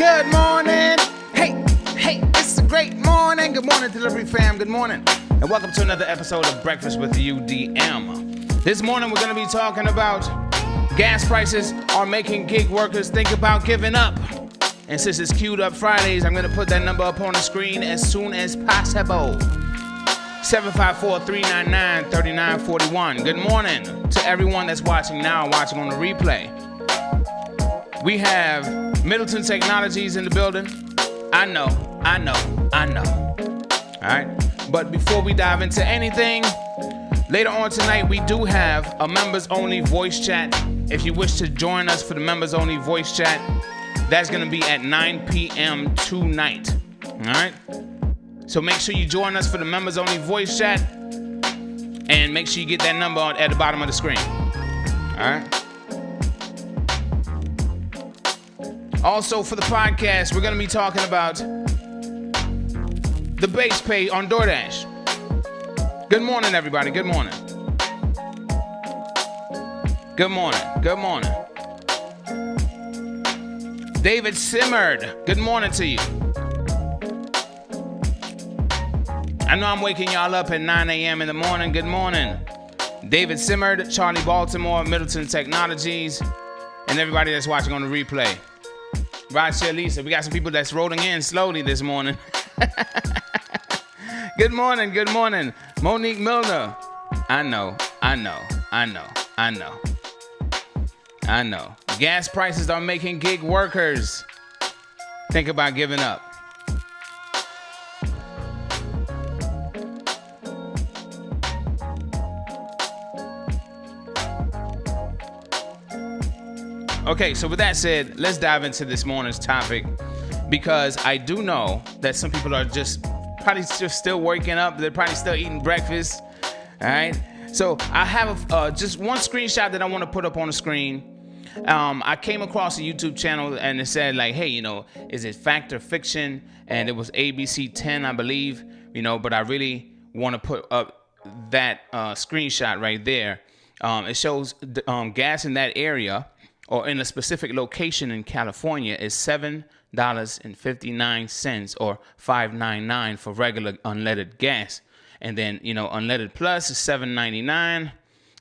Good morning. Hey, it's a great morning. Good morning, delivery fam. Good morning. And welcome to another episode of Breakfast with UDM. This morning we're going to be talking about gas prices are making gig workers think about giving up. And since it's queued up Fridays, I'm going to put that number up on the screen as soon as possible. 754-399-3941. Good morning to everyone that's watching now, watching on the replay. We have Middleton Technologies in the building. I know. All right. But before we dive into anything, later on tonight, we do have a members-only voice chat. If you wish to join us for the members-only voice chat, that's going to be at 9 p.m. tonight. All right. So make sure you join us for the members-only voice chat, and make sure you get that number at the bottom of the screen. All right. Also, for the podcast, we're going to be talking about the base pay on DoorDash. Good morning, everybody. Good morning. Good morning. David Simmered. Good morning to you. I know I'm waking y'all up at 9 a.m. in the morning. Good morning. David Simmered, Charlie Baltimore, Middleton Technologies, and everybody that's watching on the replay. Rochelle Lisa, we got some people that's rolling in slowly this morning. Good morning. Monique Milner. I know. Gas prices are making gig workers think about giving up. Okay, so with that said, let's dive into this morning's topic, because I do know that some people are probably just still waking up. They're probably still eating breakfast. All right. So I have just one screenshot that I want to put up on the screen. I came across a YouTube channel and it said like, hey, is it fact or fiction? And it was ABC 10, I believe, but I really want to put up that screenshot right there. It shows gas in that area, or in a specific location in California, is $7.59 or $5.99 for regular unleaded gas. And then, unleaded plus is $7.99.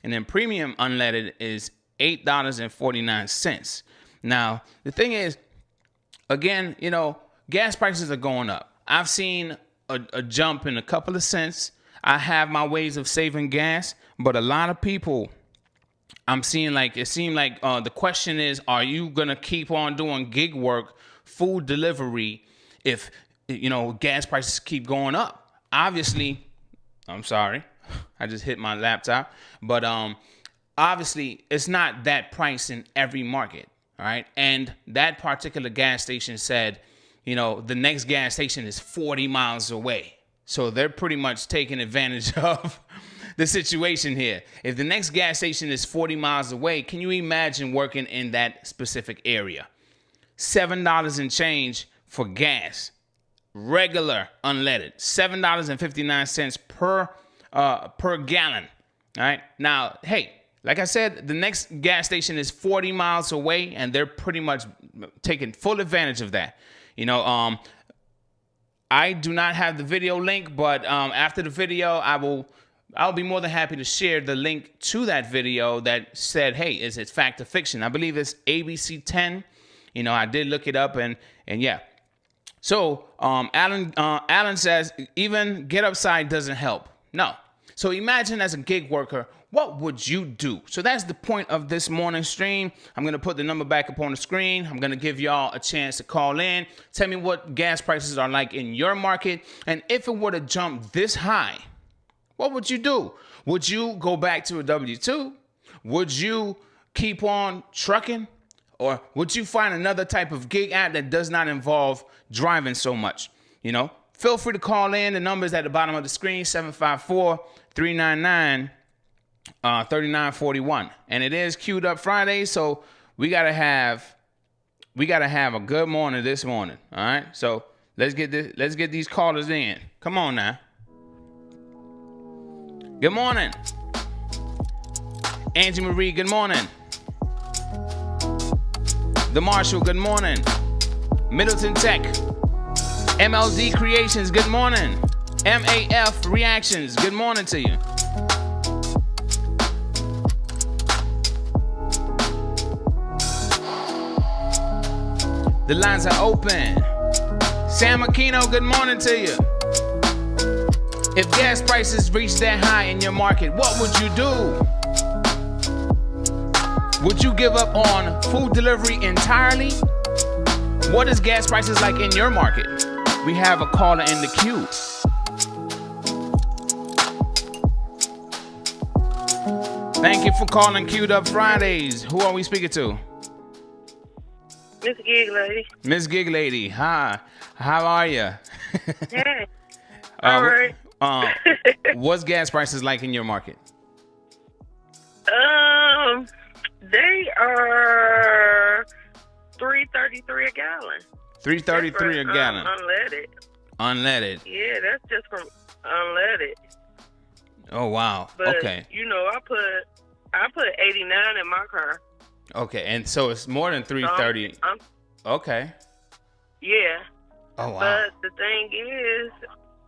And then premium unleaded is $8.49. Now, the thing is, again, gas prices are going up. I've seen a jump in a couple of cents. I have my ways of saving gas, but a lot of people, I'm seeing it seemed like the question is, are you going to keep on doing gig work, food delivery, if, gas prices keep going up? Obviously, I'm sorry, I just hit my laptop, but obviously it's not that price in every market, all right? And that particular gas station said, the next gas station is 40 miles away. So they're pretty much taking advantage of the situation here. If the next gas station is 40 miles away, can you imagine working in that specific area? $7 and change for gas, regular unleaded, $7.59 per gallon. All right. Now, hey, like I said, the next gas station is 40 miles away, and they're pretty much taking full advantage of that. I do not have the video link, but after the video, I'll be more than happy to share the link to that video that said, hey, is it fact or fiction? I believe it's ABC 10. I did look it up, and yeah. So Alan says, even get upside doesn't help. No. So imagine as a gig worker, what would you do? So that's the point of this morning's stream. I'm going to put the number back up on the screen. I'm going to give y'all a chance to call in. Tell me what gas prices are like in your market. And if it were to jump this high, what would you do? Would you go back to a W-2? Would you keep on trucking? Or would you find another type of gig app that does not involve driving so much? Feel free to call in. The number is at the bottom of the screen, 754-399-3941. And it is queued up Friday, so we gotta have a good morning this morning. All right. So let's get these callers in. Come on now. Good morning. Angie Marie, good morning. The Marshall, good morning. Middleton Tech. MLD Creations, good morning. MAF Reactions, good morning to you. The lines are open. Sam Aquino, good morning to you. If gas prices reach that high in your market, what would you do? Would you give up on food delivery entirely? What is gas prices like in your market? We have a caller in the queue. Thank you for calling Queued Up Fridays. Who are we speaking to? Miss Gig Lady. Miss Gig Lady. Hi. How are you? Hey. All right. What's gas prices like in your market? They are $3.33 a gallon. $3.33 a gallon. Unleaded. Unleaded. Yeah, that's just from unleaded. Oh wow. But, okay. You know, I put 89 in my car. Okay, and so it's more than $3.30. Okay. Yeah. Oh wow. But the thing is,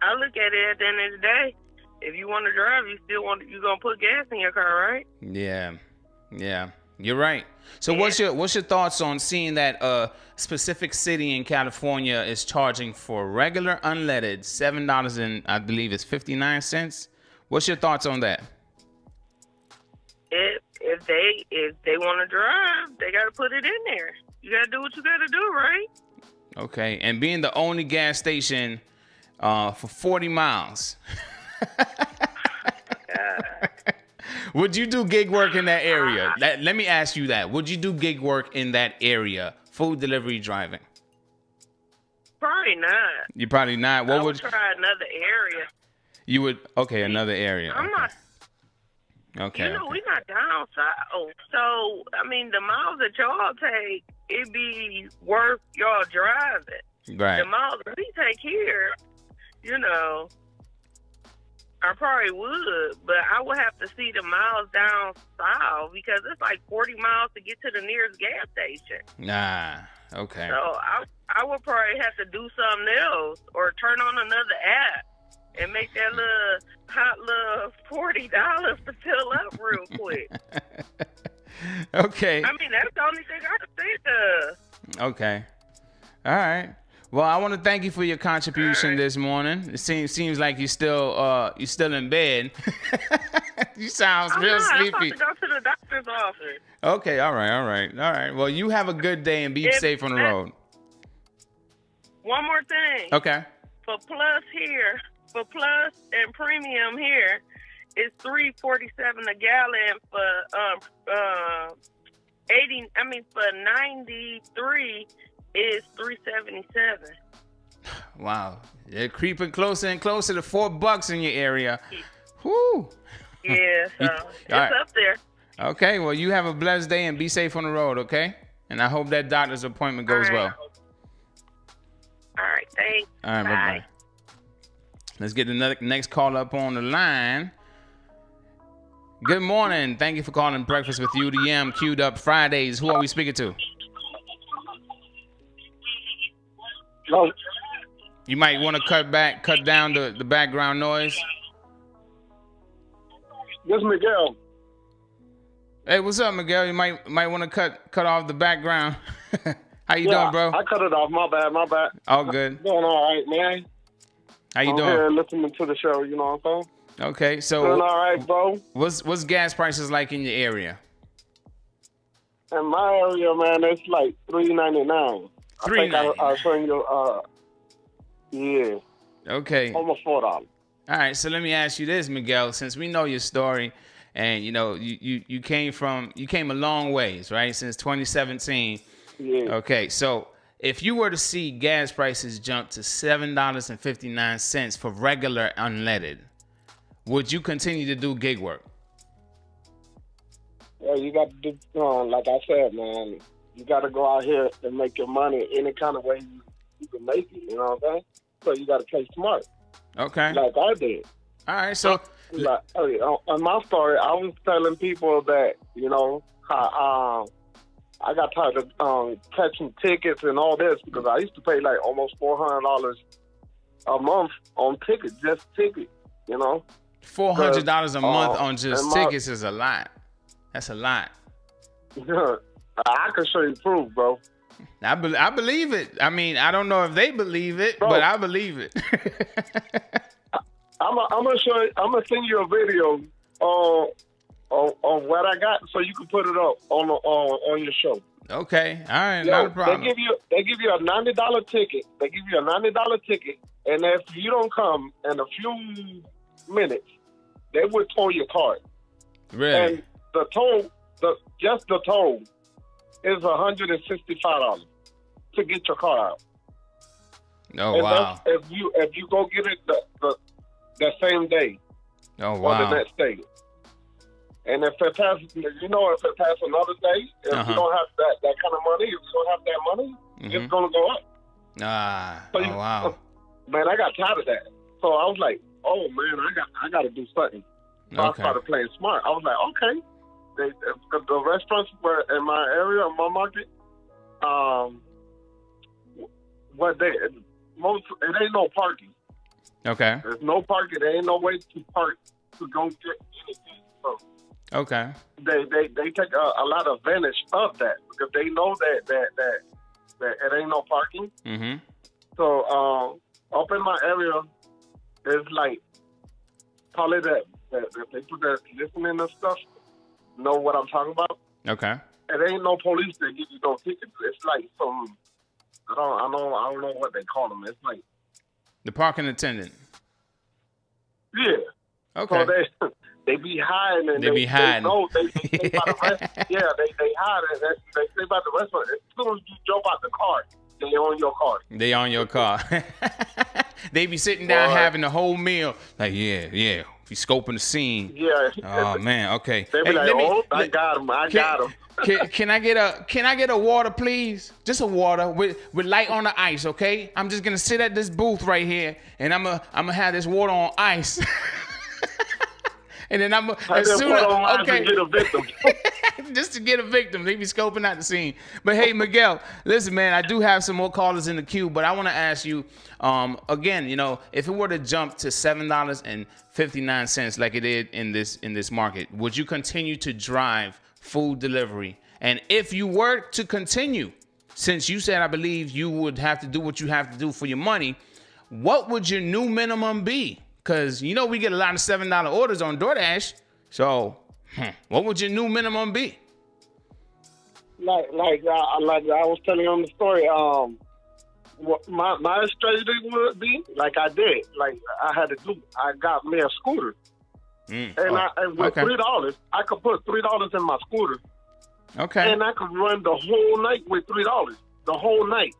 I look at it at the end of the day. If you want to drive, you're gonna put gas in your car, right? Yeah. Yeah. You're right. So what's your thoughts on seeing that a specific city in California is charging for regular unleaded $7 and I believe it's 59 cents? What's your thoughts on that? If they want to drive, they got to put it in there. You got to do what you got to do, right? Okay, and being the only gas station for 40 miles. God. Would you do gig work in that area? Let me ask you that. Would you do gig work in that area? Food delivery driving? Probably not. You probably not. I would try another area. You would? Okay, another area. I'm not. Okay. You know, we're not down south. So, I mean, the miles that y'all take, it'd be worth y'all driving. Right. The miles that we take here, you know, I probably would, but I would have to see the miles down south because it's like 40 miles to get to the nearest gas station. Nah, okay. So I would probably have to do something else or turn on another app and make that little hot little $40 to fill up real quick. Okay. I mean, that's the only thing I can think of. Okay. All right. Well, I want to thank you for your contribution this morning. It seems like you're still in bed. You sound real sleepy. I'm about to go to the doctor's office. Okay, all right. Well, you have a good day and be safe on the road. One more thing. Okay. For Plus and Premium here, it's $3.47 a gallon. For 93 is $3.77. Wow, they're creeping closer and closer to $4 in your area. Whoo. Yeah, so it's up there. Okay, well, you have a blessed day and be safe on the road, okay? And I hope that doctor's appointment goes well. All right, thanks. All right, bye-bye. Let's get the next call up on the line. Good morning. Thank you for calling Breakfast with UDM, Queued Up Fridays. Who are we speaking to? Hello. You might want to cut down the background noise. This is Miguel. Hey, what's up, Miguel? You might want to cut off the background. How you doing, bro? I cut it off. My bad. All good. Doing all right, man. How you doing? Here listening to the show, you know what I'm saying? Okay, so doing all right, bro. What's gas prices like in your area? In my area, man, it's like $3.99. I think I'll send you. Yeah. Okay. Almost $4. All right, so let me ask you this, Miguel. Since we know your story, and you know you came a long ways, right? Since 2017. Yeah. Okay, so if you were to see gas prices jump to $7.59 for regular unleaded, would you continue to do gig work? Well, you got to do, like I said, man. You got to go out here and make your money any kind of way you can make it. You know what I'm saying? So you got to play smart. Okay. Like I did. All right, so on my story, I was telling people that, you know, how I got tired of catching tickets and all this because I used to pay like almost $400 a month on tickets, just tickets, you know. $400 a month on just tickets is a lot. That's a lot. I can show you proof, bro. I believe it. I mean, I don't know if they believe it, bro, but I believe it. I'm gonna show you. I'm gonna send you a video on what I got, so you can put it up on your show. Okay, all right, not a problem. They give you a $90 ticket. They give you a $90 ticket, and if you don't come in a few minutes, they will tow your car. Really? And the toll, just the toll, is $165 to get your car out. Oh, and wow! If you go get it the same day. Oh, wow! Or the next day. And if it passes, if it passes another day, if you don't have that kind of money, if you don't have that money, it's gonna go up. Wow! Man, I got tired of that. So I was like, oh man, I got to do something. So I started playing smart. I was like, okay. The restaurants were in my area, in my market. It ain't no parking. Okay. There's no parking. There ain't no way to park to go get anything. So okay. They take a lot of advantage of that because they know that it ain't no parking. Mm-hmm. So up in my area, there's like probably that they put that listening and stuff. Know what I'm talking about? Okay. It ain't no police that give you no tickets. It's like some I don't know what they call them. It's like the parking attendant. Yeah. Okay. So they be hiding and they be hiding. They know they stay by the restaurant. Yeah, they hide and they stay by the restaurant. As soon as you jump out the car, they on your car. They on your car. They be sitting down having the whole meal. Like, yeah. Be scoping the scene. Yeah. Oh man. Okay. They be like, I got him. I got him. Can I get a water, please? Just a water with light on the ice, okay? I'm just gonna sit at this booth right here, and I'm gonna have this water on ice. And then as soon as okay, to get a victim. just to get a victim, they be scoping out the scene. But hey, Miguel, listen, man, I do have some more callers in the queue, but I want to ask you again. If it were to jump to $7.59 like it did in this market, would you continue to drive food delivery? And if you were to continue, since you said I believe you would have to do what you have to do for your money, what would your new minimum be? Because, we get a lot of $7 orders on DoorDash. So, what would your new minimum be? Like I was telling you on the story, what my strategy would be, like I did, like I had to do, I got me a scooter. And with $3, I could put $3 in my scooter. Okay. And I could run the whole night with $3, the whole night.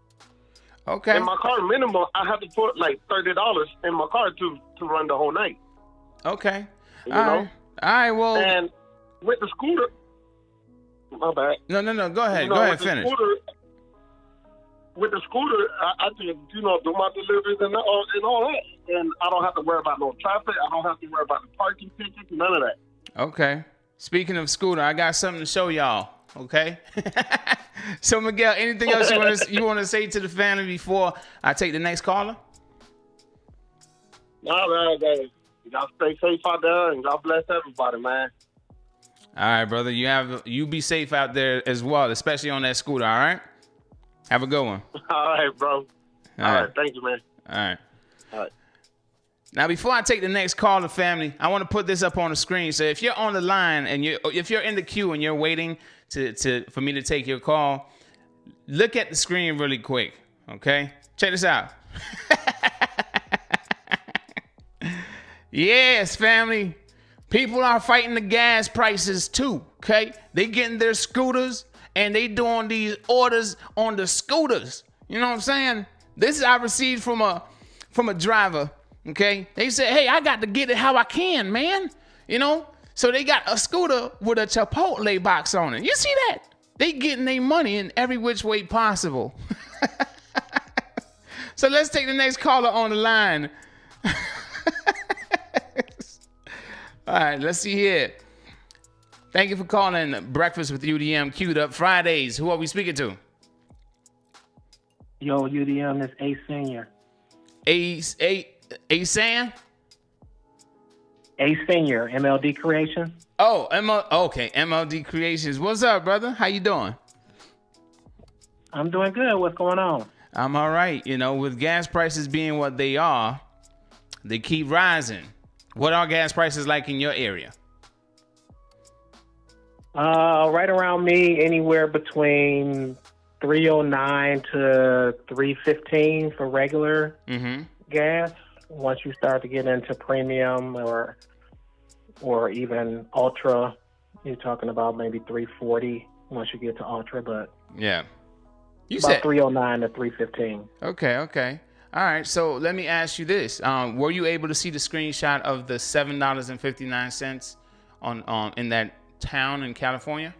Okay. In my car minimum, I have to put like $30 in my car to run the whole night. Okay. You know? All right. Well. And with the scooter, my bad. No. Go ahead. Go ahead. Finish. With the scooter, I can do my deliveries and all that, and I don't have to worry about no traffic. I don't have to worry about the parking tickets, none of that. Okay. Speaking of scooter, I got something to show y'all. Okay. So Miguel, anything else you want to say to the family before I take the next caller? No, man. Y'all stay safe out there, and God bless everybody, man. All right, brother. You be safe out there as well, especially on that scooter. All right. Have a good one. All right, bro. All right. Thank you, man. All right. All right. Now, before I take the next caller, family, I want to put this up on the screen. So if you're on the line and if you're in the queue and you're waiting for me to take your call, look at the screen really quick. Okay, check this out. Yes, family. People are fighting the gas prices too. Okay, they getting their scooters and they doing these orders on the scooters. You know what I'm saying? This I received from a driver. Okay, they said, hey, I got to get it how I can, man. So they got a scooter with a Chipotle box on it. You see that? They getting their money in every which way possible. So let's take the next caller on the line. All right, let's see here. Thank you for calling Breakfast with UDM. Queued up Fridays. Who are we speaking to? Yo, UDM, this A Senior. A San? A Senior, MLD Creations. Oh, okay, MLD Creations. What's up, brother? How you doing? I'm doing good. What's going on? I'm all right. You know, with gas prices being what they are, they keep rising. What are gas prices like in your area? Right around me, anywhere between $3.09 to $3.15 for regular gas. Once you start to get into premium or even ultra, you're talking about maybe $3.40 once you get to ultra, but yeah, you about said $3.09 to $3.15. Okay. All right. So let me ask you this: were you able to see the screenshot of the $7.59 on in that town in California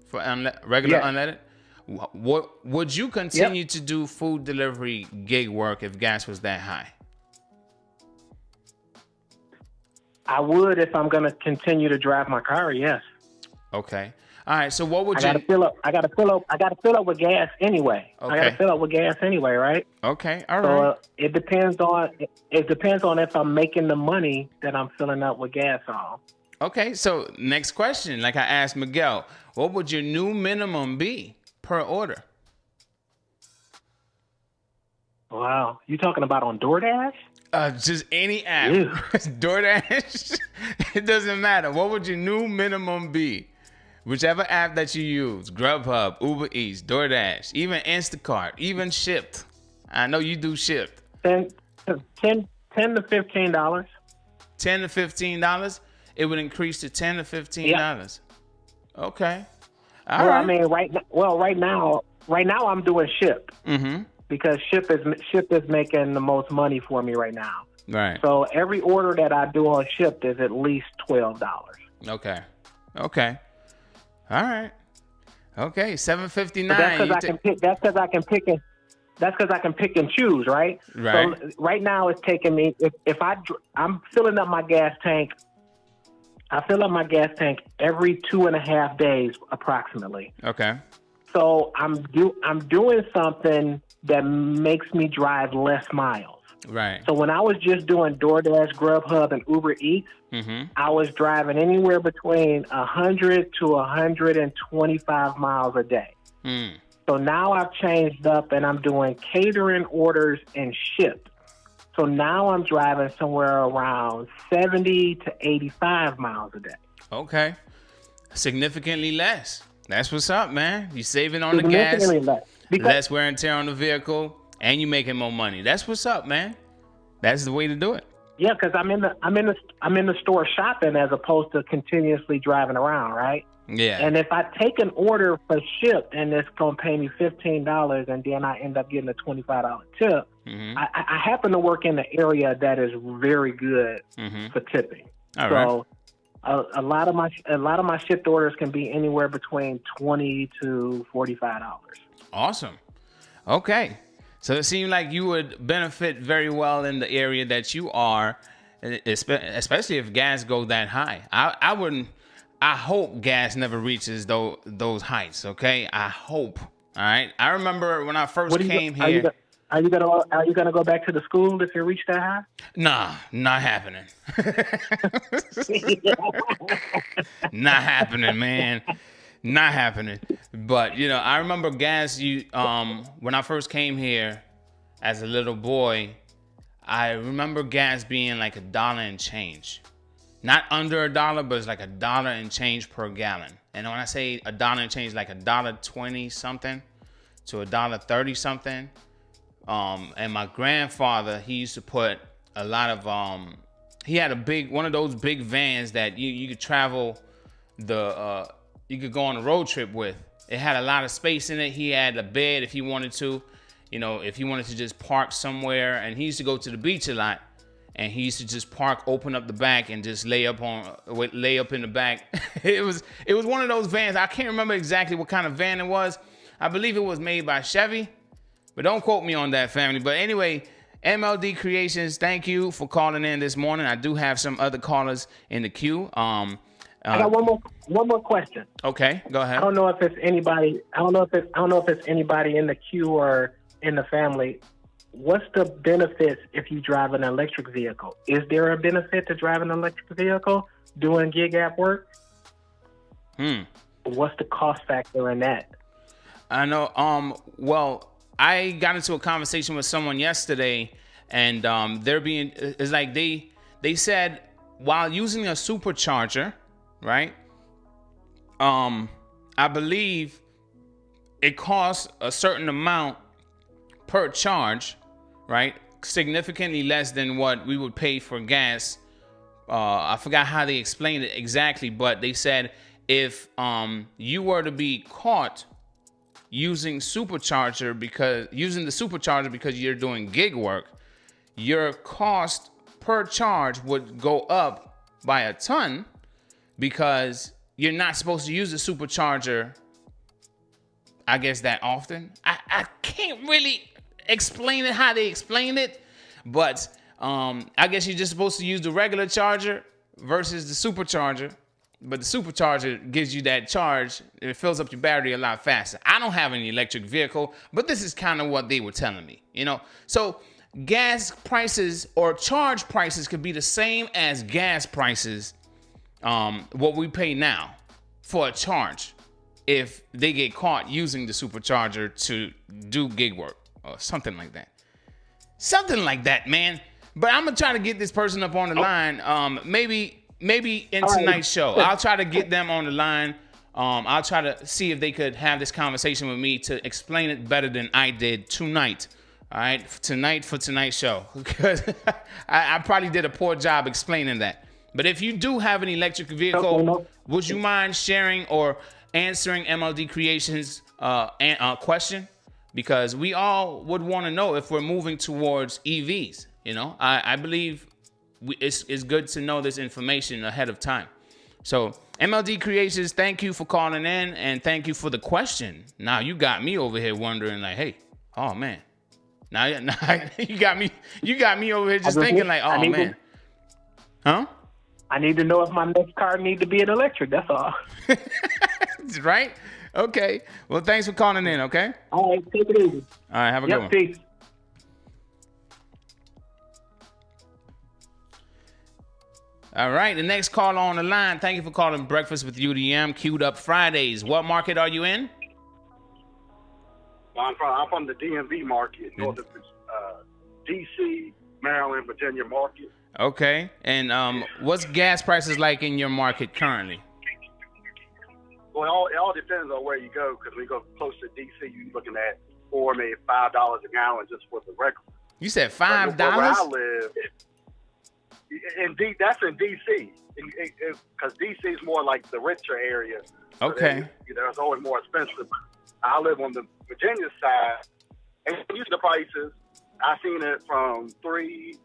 for regular unleaded? What would you continue to do food delivery gig work if gas was that high? I would if I'm going to continue to drive my car. Yes. Okay. All right. So what would I gotta fill up with gas anyway. Okay. I gotta fill up with gas anyway, right? Okay. All right. So it depends on if I'm making the money that I'm filling up with gas on. Okay. So next question, like I asked Miguel, what would your new minimum be per order? Wow. You talking about on DoorDash? Just any app. Ew. DoorDash. It doesn't matter. What would your new minimum be? Whichever app that you use, Grubhub, Uber Eats, DoorDash, even Instacart, even Shipt. I know you do Shipt. $10 to $15. $10 to $15. It would increase to $10 to $15. Yeah. Okay. All right. I mean, right now I'm doing Shipt because Shipt is making the most money for me right now. Right. So every order that I do on Shipt is at least $12. Okay. All right. Okay. $7.59. That's because I can pick and choose, right? Right. So right now it's taking me if I'm filling up my gas tank. I fill up my gas tank every 2.5 days approximately. Okay. So I'm doing something that makes me drive less miles. Right. So when I was just doing DoorDash, Grubhub, and Uber Eats, I was driving anywhere between 100 to 125 miles a day. So now I've changed up and I'm doing catering orders and Shipt. So now I'm driving somewhere around 70 to 85 miles a day. Okay. Significantly less. That's what's up, man. You're saving on the gas. Less wear and tear on the vehicle, and you're making more money. That's what's up, man. That's the way to do it. Yeah, because I'm in the store shopping as opposed to continuously driving around, right? Yeah. And if I take an order for Shipt and it's gonna pay me $15, and then I end up getting a $25 tip, I happen to work in an area that is very good for tipping. All right. So a lot of my Shipt orders can be anywhere between $20 to $45. Awesome. Okay. So it seemed like you would benefit very well in the area that you are, especially if gas goes that high. I hope gas never reaches those heights. Okay, I hope. All right. I remember when I first came here. Are you gonna go back to the school if you reach that high? Nah, not happening. Not happening, man. Not happening. But I remember gas. When I first came here as a little boy, I remember gas being like $1 and change. Not under $1, but it's like $1 and change per gallon. And when I say $1 and change, like $1.20 something to $1.30 something. And my grandfather, he used to put a lot of he had one of those big vans that you could travel you could go on a road trip with. It had a lot of space in it. He had a bed if he wanted to, if he wanted to just park somewhere. And he used to go to the beach a lot. And he used to just park, open up the back, and just lay up in the back. It was one of those vans. I can't remember exactly what kind of van it was. I believe it was made by Chevy, but don't quote me on that, family. But anyway, MLD Creations, thank you for calling in this morning. I do have some other callers in the queue. I got one more question. Okay, go ahead. I don't know if it's anybody in the queue or in the family. What's the benefits if you drive an electric vehicle? Is there a benefit to driving an electric vehicle doing gig app work? What's the cost factor in that? I know. Well, I got into a conversation with someone yesterday, and it's like they said while using a supercharger, right? I believe it costs a certain amount per charge, right? Significantly less than what we would pay for gas. I forgot how they explained it exactly, but they said if you were to be caught using the supercharger because you're doing gig work, your cost per charge would go up by a ton because you're not supposed to use the supercharger, I guess, that often. I can't really explain it how they explain it, but I guess you're just supposed to use the regular charger versus the supercharger. But the supercharger gives you that charge. It fills up your battery a lot faster. I don't have an electric vehicle, but this is kind of what they were telling me, you know? So gas prices or charge prices could be the same as gas prices, what we pay now for a charge if they get caught using the supercharger to do gig work or something like that. Something like that, man. But I'm going to try to get this person up on the line. Maybe in tonight's show. I'll try to get them on the line. I'll try to see if they could have this conversation with me to explain it better than I did tonight. All right, for tonight's show. Because I probably did a poor job explaining that. But if you do have an electric vehicle, would you mind sharing or answering MLD Creations' question? Because we all would want to know if we're moving towards EVs. You know, I believe it's good to know this information ahead of time. So MLD Creations, thank you for calling in and thank you for the question. Now you got me over here wondering like, hey, oh man. Now you got me over here just thinking like, oh man. Huh? I need to know if my next car needs to be an electric. That's all. Right? Okay. Well, thanks for calling in, okay? All right, take it easy. All right, have a good one. Peace. All right, the next caller on the line. Thank you for calling Breakfast with UDM. Queued up Fridays. What market are you in? I'm from the DMV market, north of DC, Maryland, Virginia market. Okay, and what's gas prices like in your market currently? Well, it all depends on where you go, because when you go close to DC, you're looking at $4, maybe $5 a gallon just for the regular. You said $5? Where I live, that's in DC, because DC is more like the richer area. Okay. So it's always more expensive. I live on the Virginia side, and usually the prices, I've seen it from $3.05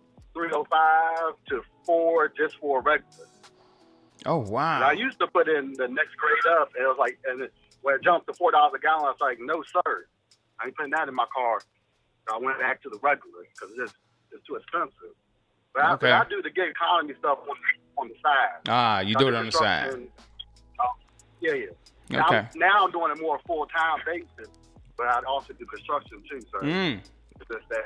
to $4 just for a regular. Oh wow! And I used to put in the next grade up, and it was like, when it jumped to $4 a gallon, I was like, no sir, I ain't putting that in my car. So I went back to the regular because it's too expensive. But I do the gig economy stuff on the side. Ah, you do it on the side. Yeah. Okay. Now I'm doing it more full-time basis, but I also do construction too. So it's just that.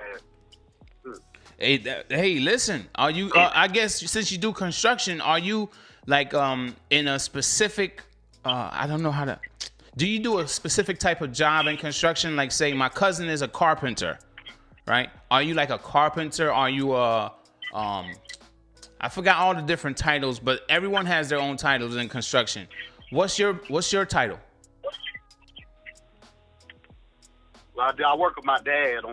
Hey, listen. Are you? I guess since you do construction, are you like in a specific? I don't know how to. Do you do a specific type of job in construction? Like, say, my cousin is a carpenter, right? Are you like a carpenter? Are you a I forgot all the different titles, but everyone has their own titles in construction. What's your title? Well, I work with my dad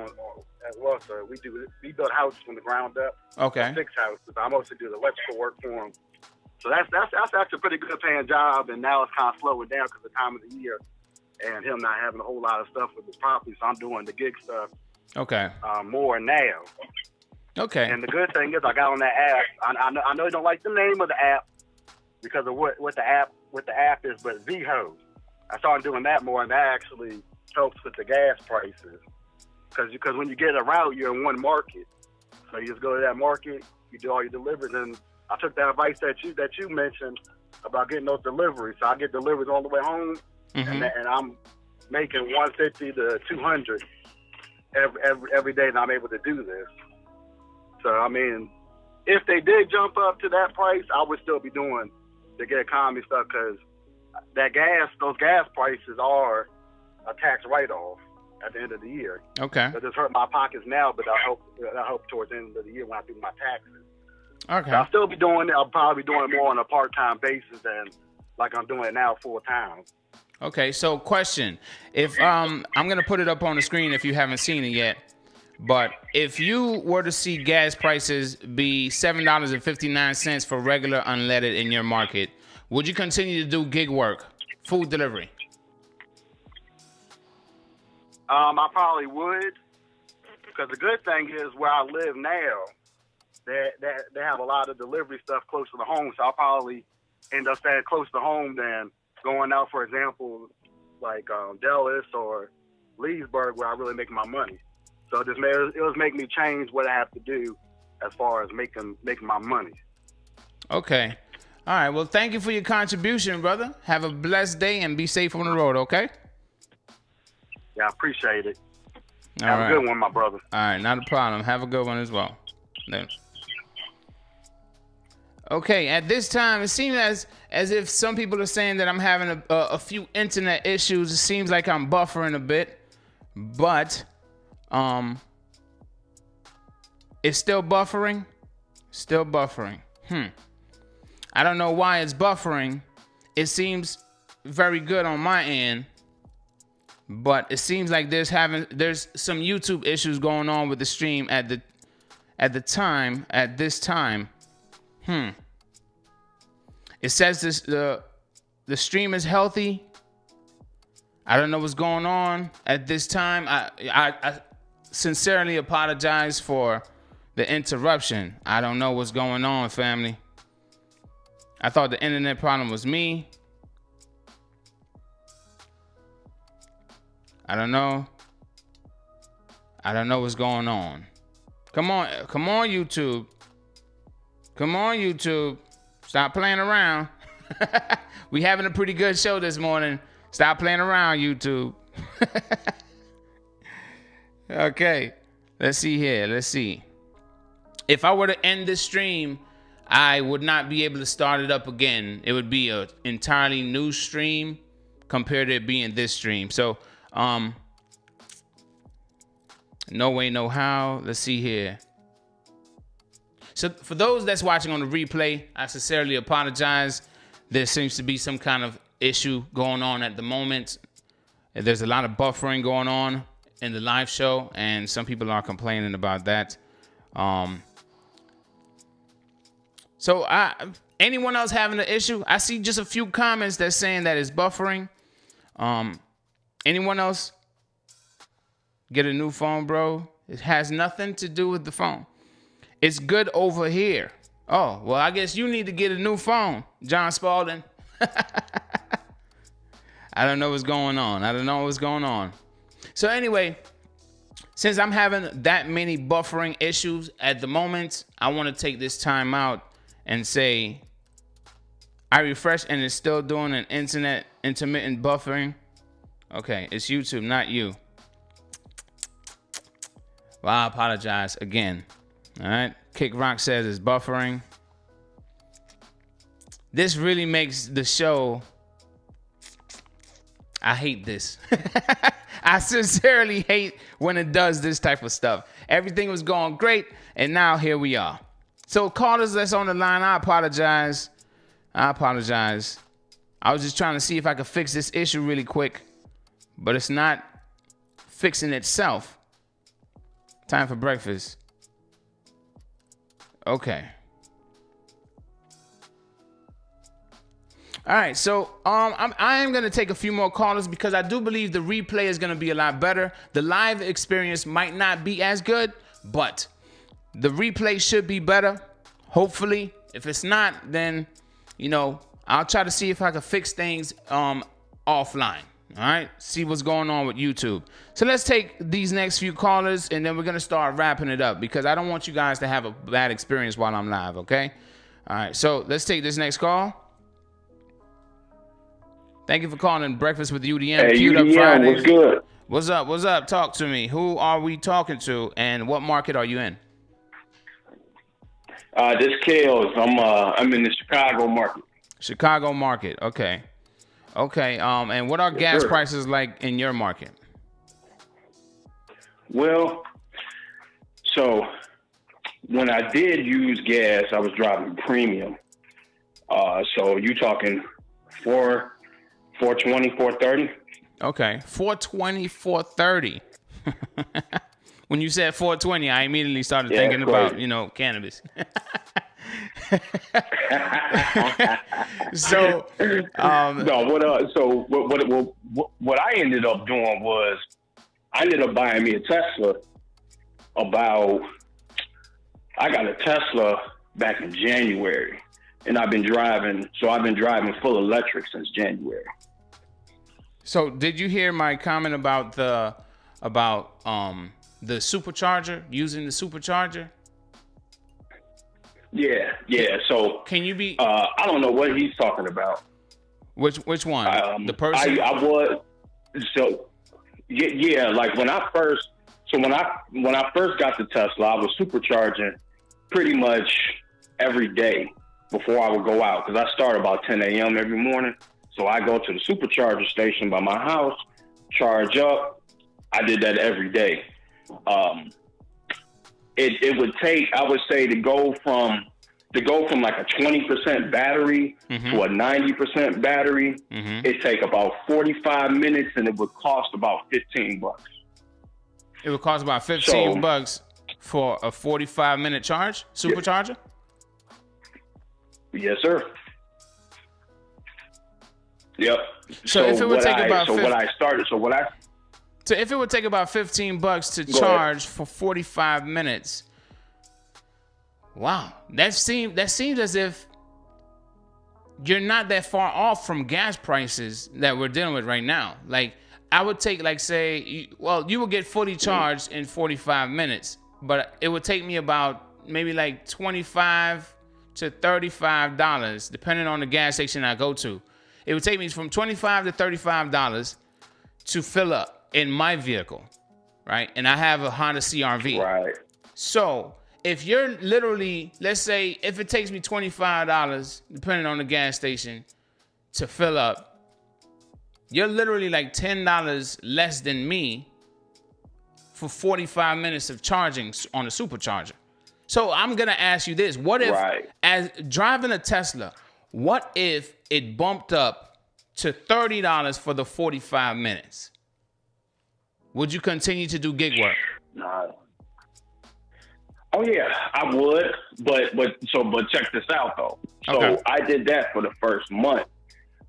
as well, so we build houses from the ground up. Okay. 6 houses. I mostly do the electrical work for them. So that's actually a pretty good paying job, and now it's kind of slowing down because of the time of the year and him not having a whole lot of stuff with his property. So I'm doing the gig stuff. Okay. More now. Okay. And the good thing is I got on that app. I know you don't like the name of the app because of what the app is, but Zho. I started doing that more, and that actually helps with the gas prices. Because when you get a route, you're in one market. So you just go to that market, you do all your deliveries, and I took that advice that you mentioned about getting those deliveries. So I get deliveries all the way home, and I'm making 150 to 200 every day that I'm able to do this. So I mean, if they did jump up to that price, I would still be doing the gig economy stuff because those gas prices are a tax write-off at the end of the year. Okay. It just hurt my pockets now, but I hope towards the end of the year when I do my taxes. Okay. So I'll still be doing it. I'll probably be doing it more on a part-time basis than like I'm doing it now full-time. Okay, so question. If I'm going to put it up on the screen if you haven't seen it yet. But if you were to see gas prices be $7.59 for regular unleaded in your market, would you continue to do gig work, food delivery? I probably would, because the good thing is where I live now, they have a lot of delivery stuff close to the home, so I'll probably end up staying close to home than going out, for example, like Dallas or Leesburg, where I really make my money. So it was making me change what I have to do as far as making my money. Okay. All right. Well, thank you for your contribution, brother. Have a blessed day and be safe on the road, okay? Yeah, I appreciate it. All Have right. a good one, my brother. All right. Not a problem. Have a good one as well. Then. Okay. At this time, it seems as if some people are saying that I'm having a few internet issues. It seems like I'm buffering a bit, but it's still buffering. Still buffering. I don't know why it's buffering. It seems very good on my end, but it seems like there's some YouTube issues going on with the stream at this time. It says the stream is healthy. I don't know what's going on at this time. I sincerely apologize for the interruption. I don't know what's going on, family. I thought the internet problem was me. I don't know. I don't know what's going on. Come on, YouTube. Come on, YouTube. Stop playing around. We having a pretty good show this morning. Stop playing around, YouTube. Okay, let's see here. Let's see. If I were to end this stream, I would not be able to start it up again. It would be an entirely new stream compared to it being this stream. So, no way, no how. Let's see here. So for those that's watching on the replay, I sincerely apologize. There seems to be some kind of issue going on at the moment. There's a lot of buffering going on in the live show, and some people are complaining about that. So anyone else having an issue? I see just a few comments that's saying that it's buffering. Anyone else get a new phone, bro? It has nothing to do with the phone. It's good over here. Oh, well, I guess you need to get a new phone, John Spalding. I don't know what's going on. So anyway, since I'm having that many buffering issues at the moment, I want to take this time out and say I refreshed and it's still doing an internet intermittent buffering. Okay, it's YouTube, not you. Well, I apologize again. All right, Kick Rock says it's buffering. This really makes the show. I hate this. I sincerely hate when it does this type of stuff. Everything was going great, and now here we are. So callers that's on the line, I apologize. I was just trying to see if I could fix this issue really quick, but it's not fixing itself. Time for breakfast. Okay. All right, so I am going to take a few more callers because I do believe the replay is going to be a lot better. The live experience might not be as good, but the replay should be better, hopefully. If it's not, then, I'll try to see if I can fix things offline. All right, see what's going on with YouTube. So let's take these next few callers, and then we're going to start wrapping it up because I don't want you guys to have a bad experience while I'm live, okay? All right, so let's take this next call. Thank you for calling Breakfast with UDM. Hey, Queued Up UDM, Fridays. what's good? What's up? What's up? Talk to me. Who are we talking to, and what market are you in? This Kales. I'm in the Chicago market. Chicago market. Okay. Okay. And what are gas sir. prices like in your market? Well, so when I did use gas, I was driving premium. So you talking 420, 430? Okay. 420, 430. When you said 420, I immediately started thinking about, cannabis. So, what I ended up doing was I ended up buying me a Tesla. I got a Tesla back in January, and I've been driving full electric since January. So did you hear my comment about the supercharger, using the supercharger? Yeah. So can you be? I don't know what he's talking about. Which one? The person? I was like when I first got the Tesla, I was supercharging pretty much every day before I would go out, because I start about 10 a.m. every morning. So I go to the supercharger station by my house, charge up. I did that every day. It would take, I would say, to go from like a 20% battery to a 90% battery, it take about 45 minutes, and it would cost about $15. It would cost about $15 for a 45-minute charge, supercharger? Yes, sir. Yep. So if it would take about So if it would take about $15 to charge for 45 minutes, wow, that seems as if you're not that far off from gas prices that we're dealing with right now. Like, I would take, like, say, you would get fully charged in 45 minutes, but it would take me about maybe like $25 to $35, depending on the gas station I go to. It would take me from $25 to $35 to fill up in my vehicle, right? And I have a Honda CR-V. Right. So if you're literally, let's say, if it takes me $25, depending on the gas station, to fill up, you're literally like $10 less than me for 45 minutes of charging on a supercharger. So I'm going to ask you this. What if, as driving a Tesla, what if it bumped up to $30 for the 45 minutes? Would you continue to do gig work? Oh yeah, I would, but check this out though. So I did that for the first month.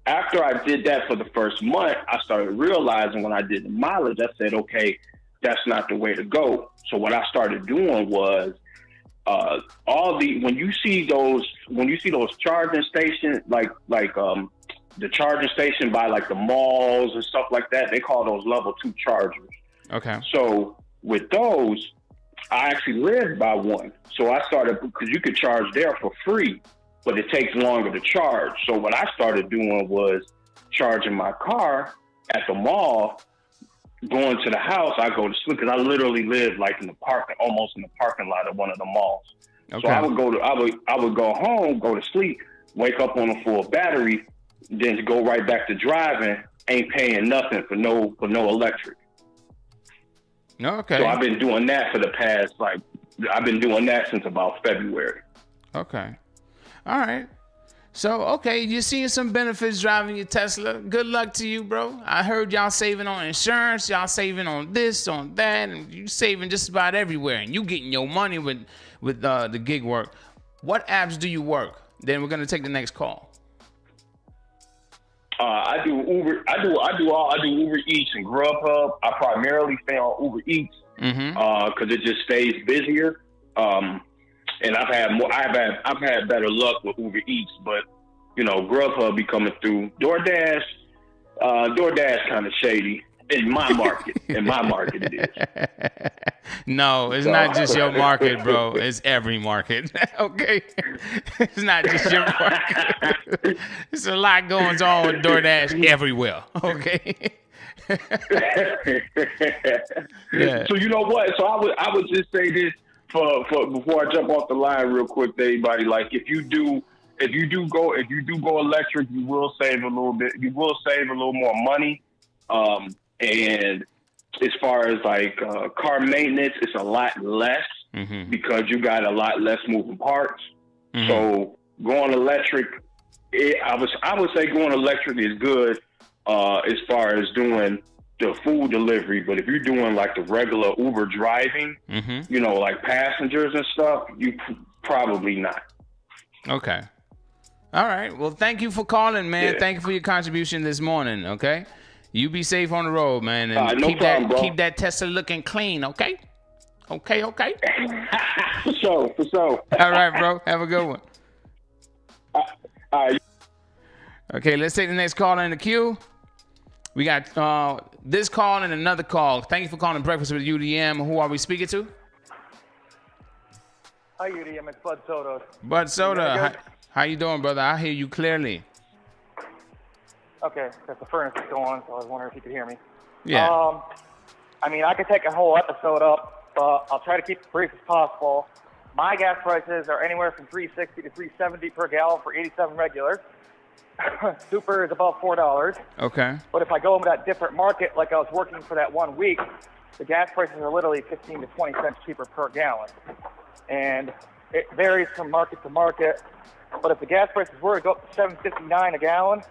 After I did that for the first month, I started realizing when I did the mileage, I said, okay, that's not the way to go. So what I started doing was when you see those charging stations, like the charging station by like the malls and stuff like that, they call those level 2 chargers. Okay. So with those, I actually lived by one. So I started, because you could charge there for free, but it takes longer to charge. So what I started doing was charging my car at the mall, going to the house. I go to sleep, because I literally live like almost in the parking lot of one of the malls. Okay. So I would go home, go to sleep, wake up on a full battery, then go right back to driving, ain't paying nothing for no electric. Okay. So I've been doing that since about February. Okay. All right. So, okay, you're seeing some benefits driving your Tesla. Good luck to you, bro. I heard y'all saving on insurance, y'all saving on this, on that, and you saving just about everywhere, and you getting your money with the gig work. What apps do you work? Then we're gonna take the next call. I do Uber. I do Uber Eats and Grubhub. I primarily stay on Uber Eats because it just stays busier. And I've had better luck with Uber Eats, but Grubhub be coming through. DoorDash kind of shady. In my market. In my market, it is. No, it's not just your market, bro. It's every market. Okay? It's not just your market. There's a lot going on with DoorDash everywhere. Okay? Yeah. So you know what? So I would just say this for before I jump off the line real quick to everybody. Like if you do go electric, you will save a little bit. You will save a little more money. And as far as like car maintenance, it's a lot less because you got a lot less moving parts. So going electric, I would say going electric is good as far as doing the food delivery. But if you're doing like the regular Uber driving, you know, like passengers and stuff, you probably not. Okay. All right. Well, thank you for calling, man. Yeah. Thank you for your contribution this morning. Okay. You be safe on the road, man, and no problem, bro. keep that Tesla looking clean. Okay. Okay. For sure. All right, bro. Have a good one. All right. Okay. Let's take the next caller in the queue. We got this call and another call. Thank you for calling Breakfast with UDM. Who are we speaking to? Hi, UDM. It's Bud Soda. Bud Soda. How you doing, brother? I hear you clearly. Okay, because the furnace is going, so I was wondering if you could hear me. Yeah. I mean, I could take a whole episode up, but I'll try to keep it brief as possible. My gas prices are anywhere from $3.60 to $3.70 per gallon for 87 regulars. Super is about $4. Okay. But if I go into that different market, like I was working for that 1 week, the gas prices are literally 15 to 20 cents cheaper per gallon. And it varies from market to market. But if the gas prices were to go up to $7.59 a gallon,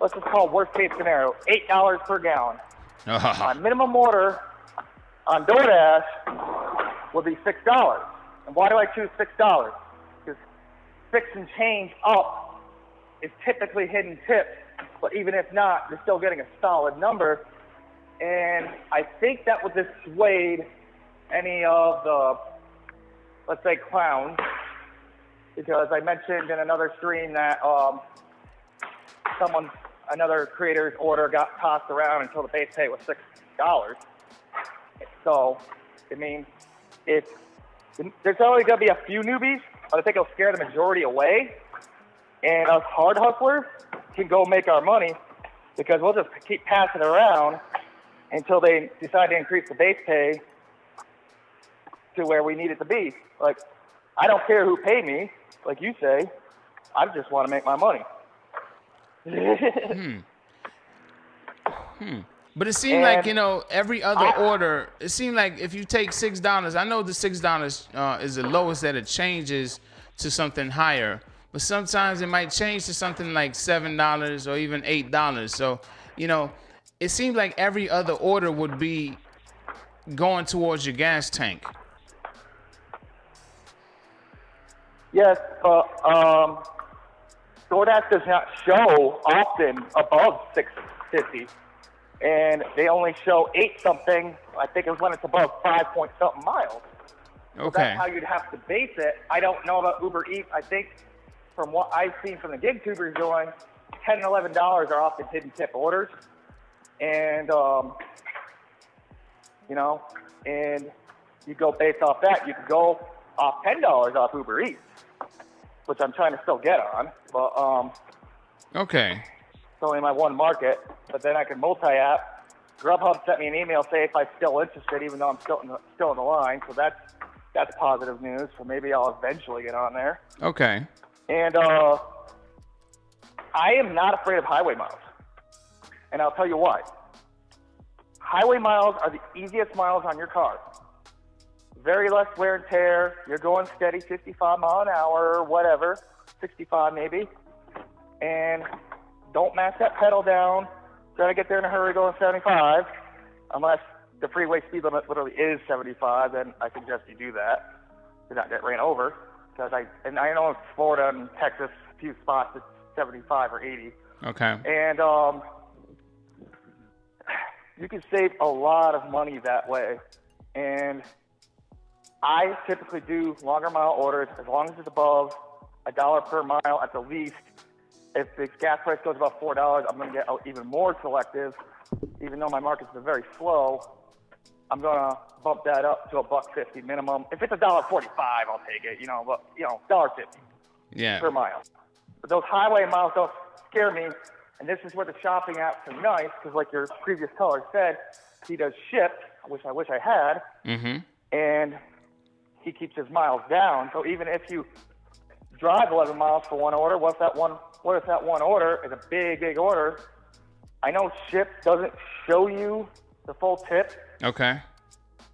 let's just call worst case scenario, $8 per gallon. My minimum order on DoorDash would be $6. And why do I choose $6? Because 6 and change up is typically hidden tips, but even if not, you're still getting a solid number. And I think that would dissuade any of the, let's say, clowns, because I mentioned in another stream that another creator's order got tossed around until the base pay was $6. So, I mean, there's only going to be a few newbies, but I think it'll scare the majority away. And us hard hustlers can go make our money because we'll just keep passing it around until they decide to increase the base pay to where we need it to be. Like, I don't care who pay me, like you say. I just want to make my money. But it seemed like, you know, every other order, it seemed like if you take $6, I know the $6 is the lowest that it changes to something higher, but sometimes it might change to something like $7 or even $8. So, you know, it seems like every other order would be going towards your gas tank. Yes, but DoorDash does not show often above $6.50, and they only show 8-something. I think it's when it's above 5-point-something miles. So Okay. that's how you'd have to base it. I don't know about Uber Eats. I think from what I've seen from the gig tubers doing, $10 and $11 are often hidden tip orders, and you know, and you go based off that. You could go off $10 off Uber Eats, which I'm trying to still get on, but Okay. it's only my one market. But then I can multi-app. Grubhub sent me an email saying if I'm still interested, even though I'm still in the line. So that's positive news. So maybe I'll eventually get on there. Okay. And I am not afraid of highway miles, and I'll tell you why. Highway miles are the easiest miles on your car. Very less wear and tear. You're going steady, 55 mile an hour or whatever, 65 maybe. And don't mash that pedal down. Try to get there in a hurry going 75, unless the freeway speed limit literally is 75, then I suggest you do that to not get ran over. Because I know in Florida and Texas, a few spots it's 75 or 80. Okay. And you can save a lot of money that way. And I typically do longer mile orders as long as it's above $1 per mile at the least. If the gas price goes above $4, I'm going to get even more selective even though my market's been very slow, I'm gonna bump that up to $1.50 minimum. If it's $1.45, I'll take it. But $1.50 per mile. But those highway miles don't scare me. And this is where the shopping apps are nice, because like your previous caller said, he does ship, which I wish I had, and he keeps his miles down. So even if you drive 11 miles for one order, what if that one order is a big order? I know ship doesn't show you the full tip. Okay.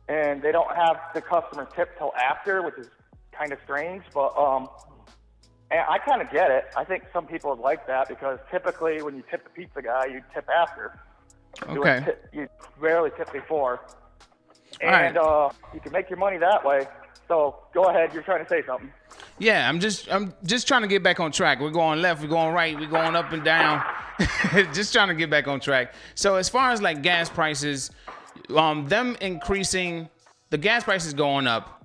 And they don't have the customer tip till after, which is kind of strange, but and I kind of get it. I think some people would like that because typically when you tip the pizza guy, you tip after. Okay. You rarely tip before. And you can make your money that way. So go ahead. You're trying to say something. Yeah, I'm just trying to get back on track. We're going left, we're going right, we're going up and down. Just trying to get back on track. So as far as like gas prices, them increasing, the gas prices going up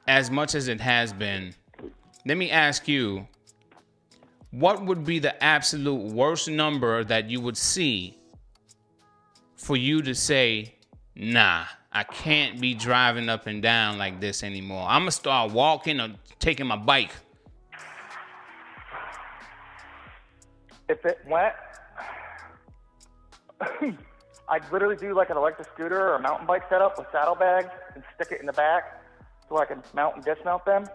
as much as it has been. Let me ask you, what would be the absolute worst number that you would see for you to say, nah, I can't be driving up and down like this anymore. I'm going to start walking or taking my bike. If it went, I'd literally do like an electric scooter or a mountain bike setup with saddlebags and stick it in the back so I can mount and dismount them,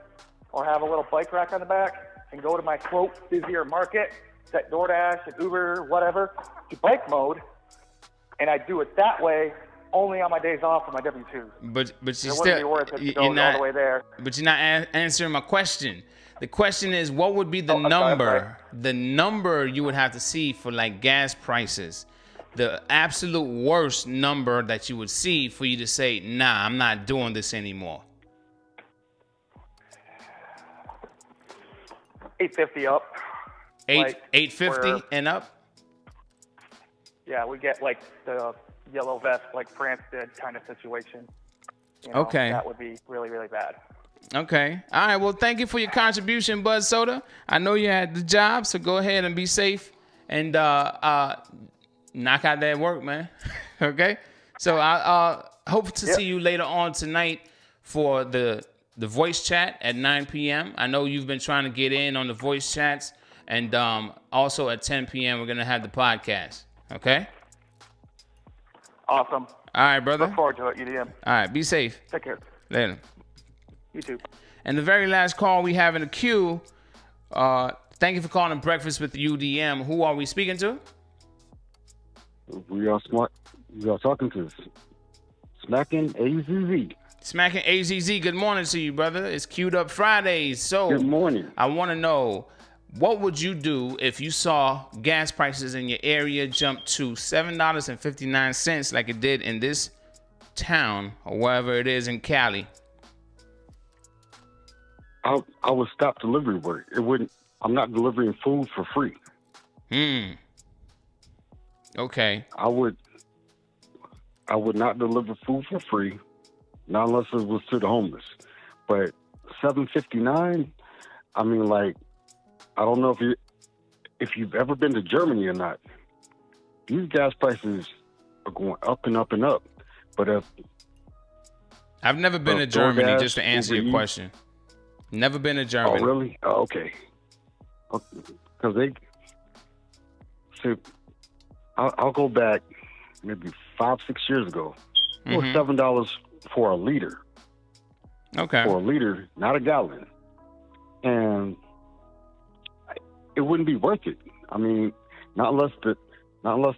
or have a little bike rack on the back and go to my quote busier market, set DoorDash and Uber, whatever, to bike mode, and I do it that way only on my days off for my W-2s. But you still, wouldn't be worth it to go all the way there. But you're not answering my question. The question is, what would be the number? The number you would have to see for like gas prices. The absolute worst number that you would see for you to say, nah, I'm not doing this anymore. $8.50 up. $8.50 and up? Yeah, we get like the yellow vest like France did kind of situation. Okay. That would be really, really bad. Okay. All right. Well, thank you for your contribution, Buzz Soda. I know you had the job, so go ahead and be safe and knock out that work, man. Okay? So I hope to see you later on tonight for the voice chat at 9 p.m. I know you've been trying to get in on the voice chats. And also at 10 p.m., we're going to have the podcast. Okay? Awesome. All right, brother. Look forward to it, UDM. All right. Be safe. Take care. Later. You too. And the very last call we have in the queue, thank you for calling Breakfast with UDM. Who are we speaking to? We are talking to Smacking AZZ. Smacking AZZ, good morning to you, brother. It's Queued Up Fridays. So good morning. I want to know, what would you do if you saw gas prices in your area jump to $7.59 like it did in this town or wherever it is in Cali? I would stop delivery work. I'm not delivering food for free. Okay. I would not deliver food for free, not unless it was to the homeless. But $7.59, I mean, like, I don't know if you've ever been to Germany or not. These gas prices are going up and up and up. But I've never been to Germany, just to answer your question. Never been to Germany. Oh, really? Oh, okay. Because I'll go back maybe 5-6 years ago. It was $7 for a liter. Okay. For a liter, not a gallon. And it wouldn't be worth it. I mean, not unless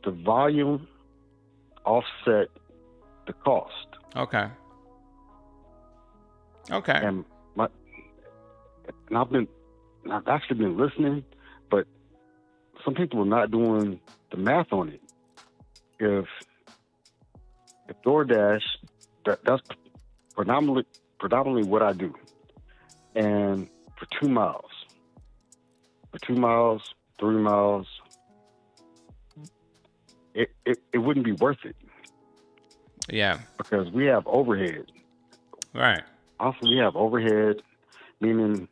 the volume offset the cost. Okay. Okay. And I've actually been listening, but some people are not doing the math on it. If DoorDash, that's predominantly what I do, and for 2 miles, 3 miles, it wouldn't be worth it. Yeah. Because we have overhead. Right. Also, we have overhead, meaning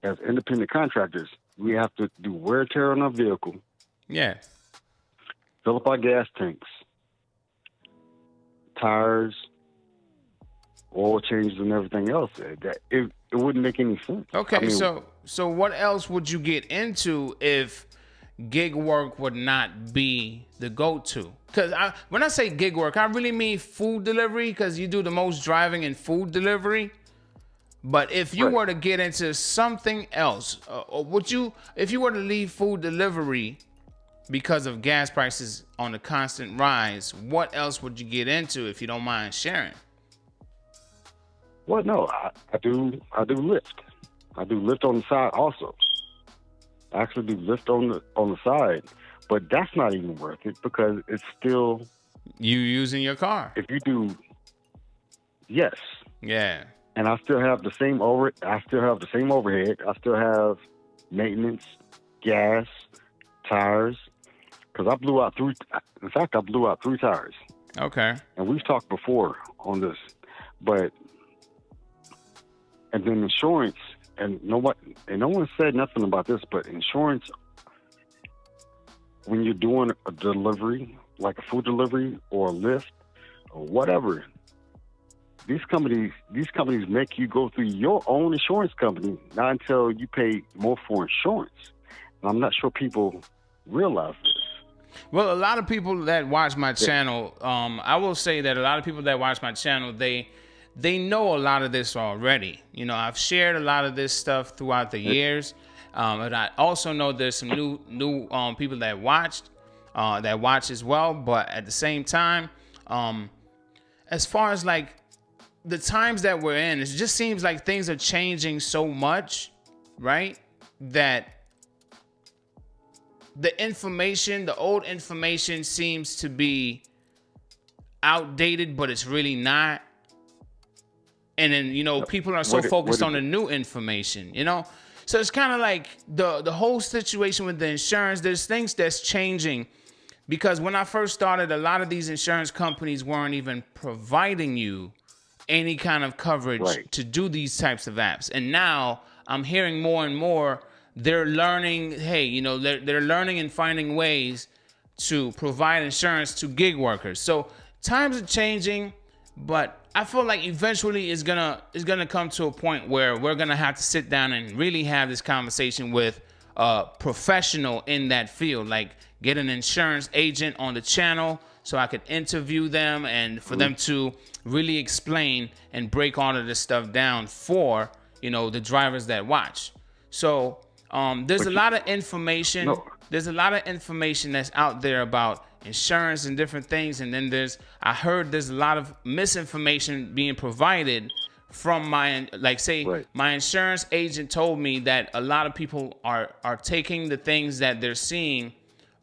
as independent contractors, we have to do wear and tear on our vehicle. Yeah. Fill up our gas tanks. tires, oil changes, and everything else. It wouldn't make any sense. Okay, I mean, so what else would you get into if gig work would not be the go-to? Because when I say gig work, I really mean food delivery, because you do the most driving in food delivery. But if you were to get into something else, if you were to leave food delivery because of gas prices on a constant rise, what else would you get into, if you don't mind sharing? Well, no, I do Lyft. I do Lyft on the side also. I actually do Lyft on the side, but that's not even worth it, because it's still you using your car. If you do, yes, yeah, and I still have the same overhead. I still have maintenance, gas, tires, because I blew out 3. In fact, I blew out 3 tires. Okay. And we've talked before on this, and then insurance, and no one said nothing about this, but insurance, when you're doing a delivery, like a food delivery or a Lyft or whatever, these companies make you go through your own insurance company, not until you pay more for insurance. And I'm not sure people realize this. Well, a lot of people that watch my channel, I will say that a lot of people that watch my channel, they know a lot of this already. You know, I've shared a lot of this stuff throughout the years, and I also know there's some new people that watch as well. But at the same time, as far as like the times that we're in, it just seems like things are changing so much, right? That the old information seems to be outdated, but it's really not. And then, you know, people are so focused on the new information, you know? So it's kind of like the whole situation with the insurance, there's things that's changing, because when I first started, a lot of these insurance companies weren't even providing you any kind of coverage to do these types of apps. And now I'm hearing more and more they're learning, hey, you know, they're learning and finding ways to provide insurance to gig workers. So times are changing, but I feel like eventually it's gonna come to a point where we're gonna have to sit down and really have this conversation with a professional in that field, like get an insurance agent on the channel so I could interview them and for them to really explain and break all of this stuff down for, you know, the drivers that watch. So there's a lot of information. There's a lot of information that's out there about insurance and different things. And then I heard there's a lot of misinformation being provided from my insurance agent told me that a lot of people are taking the things that they're seeing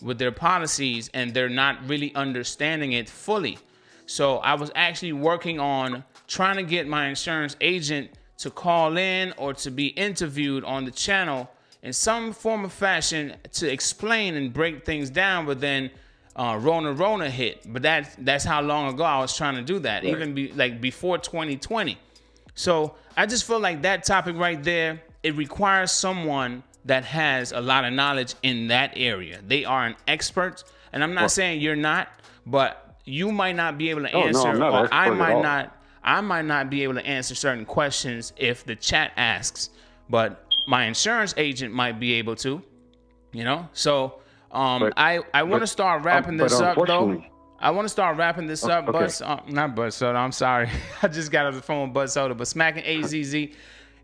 with their policies and they're not really understanding it fully. So I was actually working on trying to get my insurance agent to call in or to be interviewed on the channel in some form of fashion to explain and break things down. But then Rona hit. But that's how long ago I was trying to do that, even before 2020. So I just feel like that topic right there, it requires someone that has a lot of knowledge in that area. They are an expert, and I'm not saying you're not, but you might not be able to answer, or I might not be able to answer certain questions if the chat asks, but my insurance agent might be able to, you know? So I want to start wrapping this up, though. I want to start wrapping this up, not Bud Soda, I'm sorry. I just got off the phone with Bud Soda, but Smacking AZZ,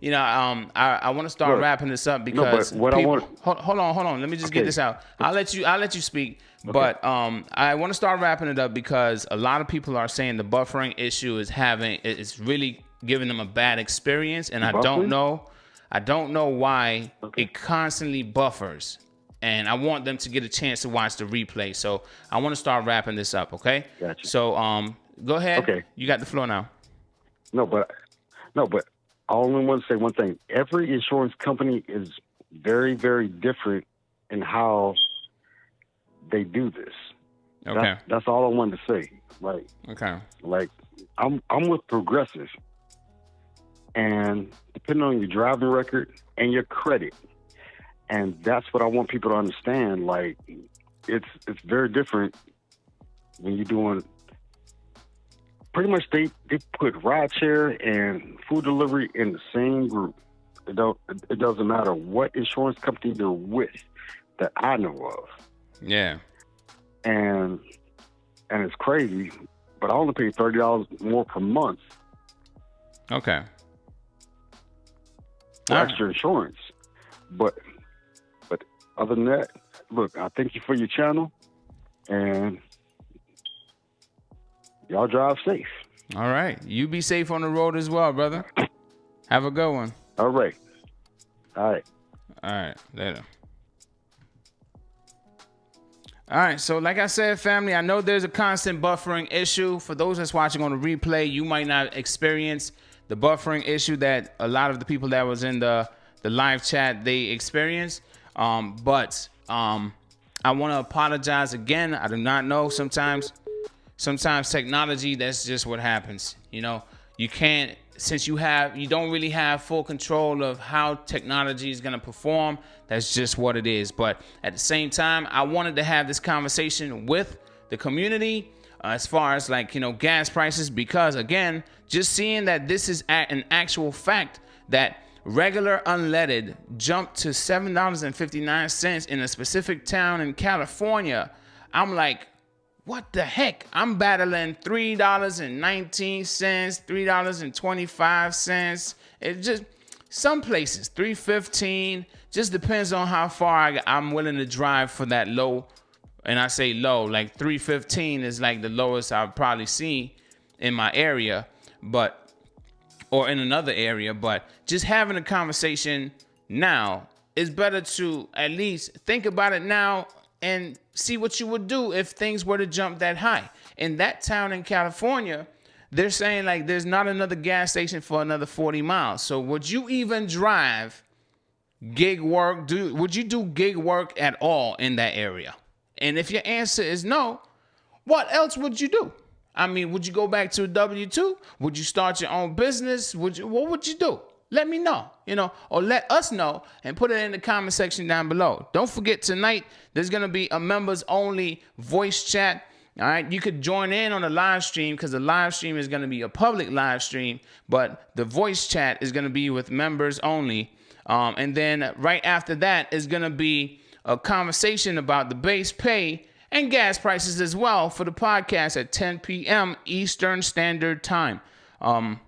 you know, I want to start wrapping this up because hold on. Let me just get this out. I'll let you speak, but I want to start wrapping it up because a lot of people are saying the buffering issue is really giving them a bad experience, and I don't know why it constantly buffers. And I want them to get a chance to watch the replay. So I want to start wrapping this up, okay? Gotcha. So go ahead. Okay. You got the floor now. No, but I only want to say one thing. Every insurance company is very, very different in how they do this. Okay. That's all I wanted to say. I'm with Progressive, and depending on your driving record and your credit, and that's what I want people to understand. Like, it's very different when you're doing pretty much they put rideshare and food delivery in the same group. It doesn't matter what insurance company they're with that I know of. Yeah. And it's crazy, but I only pay $30 more per month. Okay. For extra insurance. But other than that, look, I thank you for your channel, and y'all drive safe. All right. You be safe on the road as well, brother. Have a good one. All right. All right. All right. Later. All right. So like I said, family, I know there's a constant buffering issue. For those that's watching on the replay, you might not experience the buffering issue that a lot of the people that was in the live chat, they experienced. But I want to apologize again. I do not know. Sometimes technology, that's just what happens. You know, you can't, since you don't really have full control of how technology is going to perform. That's just what it is. But at the same time, I wanted to have this conversation with the community as far as gas prices, because again, just seeing that this is an actual fact that regular unleaded jumped to $7.59 in a specific town in California. I'm like, what the heck? I'm battling $3.19, $3.25. It just, some places $3.15. Just depends on how far I'm willing to drive for that low. And I say low, like $3.15 is like the lowest I've probably seen in my area, or in another area. But just having a conversation now is better to at least think about it now and see what you would do if things were to jump that high. In that town in California, they're saying like there's not another gas station for another 40 miles. So would you even drive gig work? Would you do gig work at all in that area? And if your answer is no, what else would you do? I mean, would you go back to a W-2? Would you start your own business? What would you do? Let me know, or let us know and put it in the comment section down below. Don't forget, tonight, there's going to be a members only voice chat. All right. You could join in on the live stream because the live stream is going to be a public live stream, but the voice chat is going to be with members only. And then right after that is going to be a conversation about the base pay and gas prices as well for the podcast at 10 p.m. Eastern Standard Time.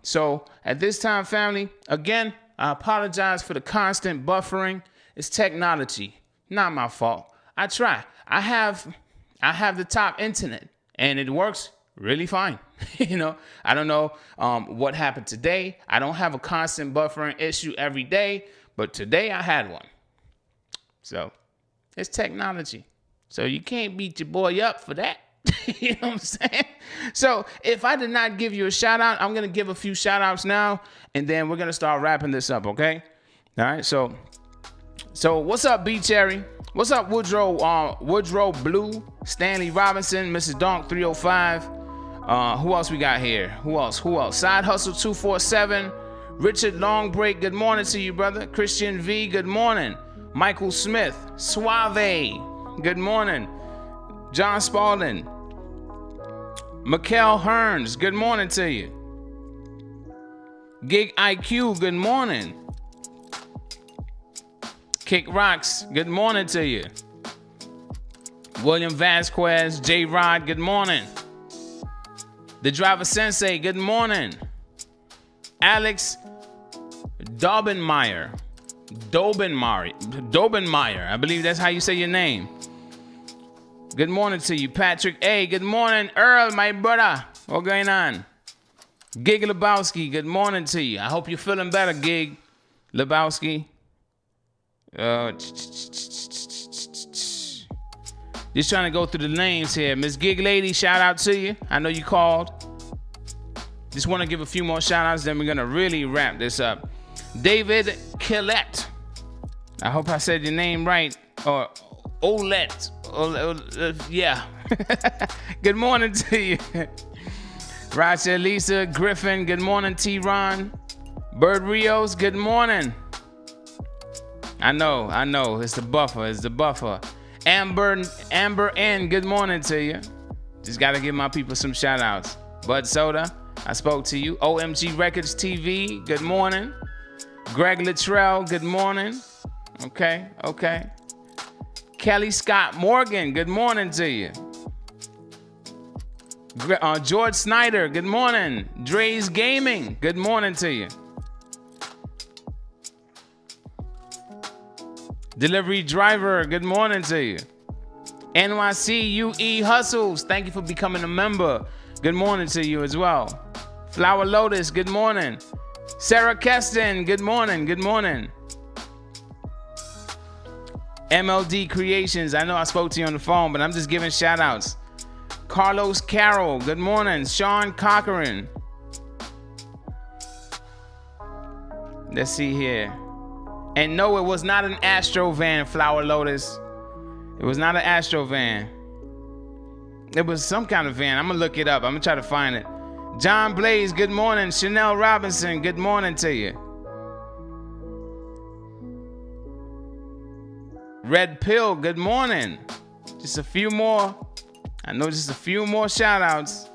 So at this time, family, again, I apologize for the constant buffering. It's technology, not my fault. I try. I have the top internet and it works really fine. I don't know what happened today. I don't have a constant buffering issue every day, but today I had one. So it's technology. So you can't beat your boy up for that. You know what I'm saying? So if I did not give you a shout out, I'm going to give a few shout outs now, and then we're going to start wrapping this up. Okay. All right. So what's up, B Cherry? What's up, Woodrow Blue, Stanley Robinson, Mrs. Donk 305. Who else we got here? Who else? Side Hustle 247. Richard Longbreak. Good morning to you, brother. Christian V. Good morning. Michael Smith. Suave. Good morning. John Spalding. Mikkel Hearns, good morning to you. Gig IQ, good morning. Kick Rocks, good morning to you. William Vasquez, J Rod, good morning. The Driver Sensei, good morning. Alex Dobenmeyer, I believe that's how you say your name. Good morning to you, Patrick A. Good morning, Earl, my brother. What's going on? Gig Lebowski, good morning to you. I hope you're feeling better, Gig Lebowski. Just trying to go through the names here. Miss Gig Lady, shout out to you. I know you called. Just want to give a few more shout outs, then we're going to really wrap this up. David Killett. I hope I said your name right. Or Olet. Yeah. Good morning to you. Racha Lisa Griffin, good morning. T-Ron. Bird Rios, good morning. I know. It's the buffer. Amber N, good morning to you. Just got to give my people some shout outs. Bud Soda, I spoke to you. OMG Records TV, good morning. Greg Luttrell, good morning. Okay. Kelly Scott Morgan, good morning to you. George Snyder, good morning. Dre's Gaming, good morning to you. Delivery Driver, good morning to you. NYC UE Hustles, thank you for becoming a member. Good morning to you as well. Flower Lotus, good morning. Sarah Keston, good morning. MLD Creations, I know I spoke to you on the phone, but I'm just giving shout outs. Carlos Carroll, good morning. Sean Cochran. Let's see here. And no, it was not an Astro van, Flower Lotus. It was not an Astro van. It was some kind of van. I'm going to look it up. I'm going to try to find it. John Blaze, good morning. Chanel Robinson, good morning to you. Red Pill, good morning. Just a few more. I know just a few more shout outs.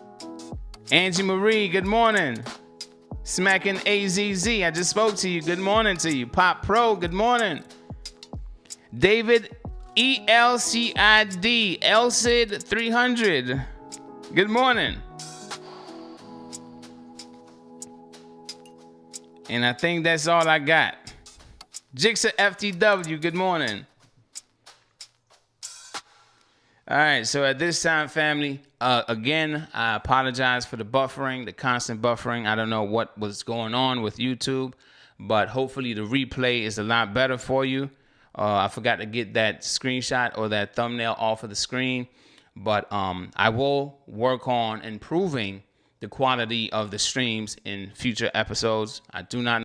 Angie Marie, good morning. Smacking AZZ, I just spoke to you. Good morning to you. Pop Pro, good morning. David ELCID, Elcid 300, good morning. And I think that's all I got. Jigsaw FTW, good morning. All right, so at this time, family, again, I apologize for the buffering, the constant buffering. I don't know what was going on with YouTube, but hopefully the replay is a lot better for you. I forgot to get that screenshot or that thumbnail off of the screen, but I will work on improving the quality of the streams in future episodes. I do not